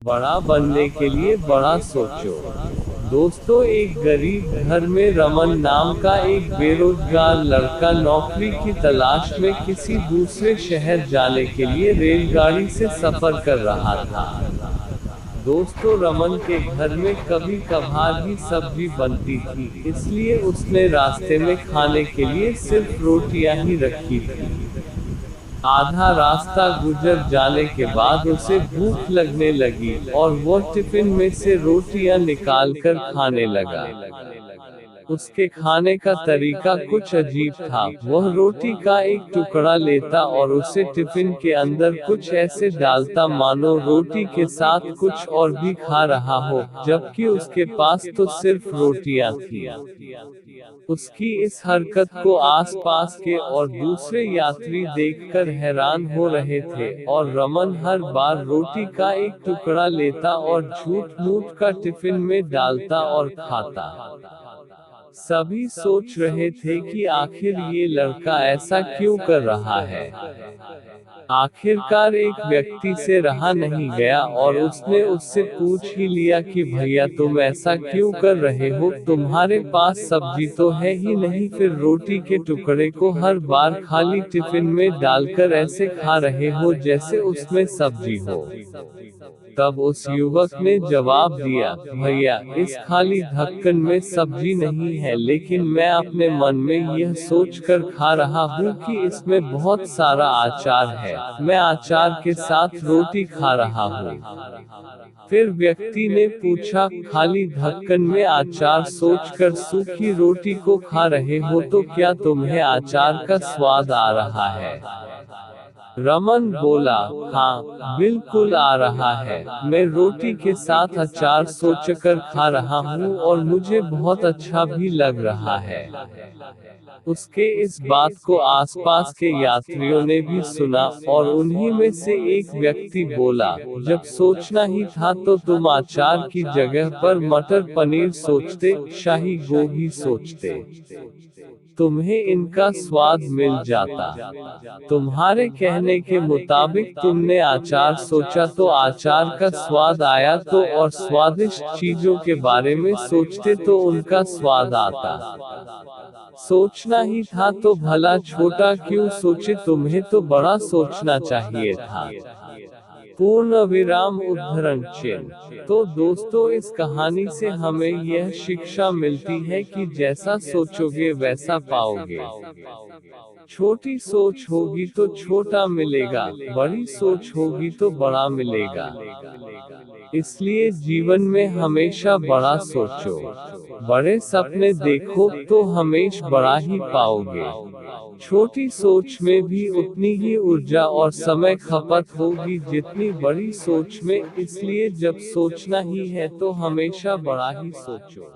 बड़ा बनने के लिए बड़ा सोचो। दोस्तों, एक गरीब घर में रमन नाम का एक बेरोजगार लड़का नौकरी की तलाश में किसी दूसरे शहर जाने के लिए रेलगाड़ी से सफर कर रहा था। दोस्तों, रमन के घर में कभी कभार ही सब्जी बनती थी, इसलिए उसने रास्ते में खाने के लिए सिर्फ रोटियां ही रखी थी। आधा रास्ता गुजर जाने के बाद उसे भूख लगने लगी और वह टिफिन में से रोटियां निकालकर खाने लगा। उसके खाने का तरीका कुछ अजीब था। वह रोटी का एक टुकड़ा लेता और उसे टिफिन के अंदर कुछ ऐसे डालता मानो रोटी के साथ कुछ और भी खा रहा हो, जबकि उसके पास तो सिर्फ रोटियां थी। उसकी इस हरकत को आसपास के और दूसरे यात्री देखकर हैरान हो रहे थे, और रमन हर बार रोटी का एक टुकड़ा लेता और झूठ-मूठ का टिफिन में डालता और खाता। सभी सोच रहे थे कि आखिर ये लड़का ऐसा क्यों कर रहा है। आखिरकार एक व्यक्ति से रहा नहीं गया और उसने उससे पूछ ही लिया कि भैया, तुम ऐसा क्यों कर रहे हो, तुम्हारे पास सब्जी तो है ही नहीं, फिर रोटी के टुकड़े को हर बार खाली टिफिन में डालकर ऐसे खा रहे हो जैसे उसमें सब्जी हो। तब उस युवक ने जवाब दिया, भैया, इस खाली ढक्कन में सब्जी नहीं है, लेकिन मैं अपने मन में यह सोचकर खा रहा हूँ कि इसमें बहुत सारा अचार है, मैं अचार के साथ रोटी खा रहा हूँ। फिर व्यक्ति ने पूछा, खाली ढक्कन में अचार सोचकर सूखी रोटी को खा रहे हो तो क्या तुम्हें अचार का स्वाद आ रहा है? रमन बोला, हाँ, बिल्कुल आ रहा है, मैं रोटी के साथ अचार सोचकर खा रहा हूँ और मुझे बहुत अच्छा भी लग रहा है। उसके इस बात को आसपास के यात्रियों ने भी सुना, और उन्हीं में से एक व्यक्ति बोला, जब सोचना ही था तो तुम अचार की जगह पर मटर पनीर सोचते, शाही गोभी सोचते। तुम्हें इनका स्वाद मिल जाता। तुम्हारे कहने के मुताबिक तुमने अचार सोचा तो अचार का स्वाद आया, तो और स्वादिष्ट चीजों के बारे में सोचते तो उनका स्वाद आता। सोचना ही था तो भला छोटा क्यों सोचे, तुम्हें तो बड़ा सोचना चाहिए था। पूर्ण विराम उद्धरण चिन्ह। तो दोस्तों, इस कहानी से हमें यह शिक्षा मिलती है कि जैसा सोचोगे वैसा पाओगे। छोटी सोच होगी तो छोटा मिलेगा, बड़ी सोच होगी तो बड़ा मिलेगा। इसलिए जीवन में हमेशा बड़ा सोचो, बड़े सपने देखो, तो हमेशा बड़ा ही पाओगे। छोटी सोच में भी उतनी ही ऊर्जा और समय खपत होगी जितनी बड़ी सोच में, इसलिए जब सोचना ही है तो हमेशा बड़ा ही सोचो।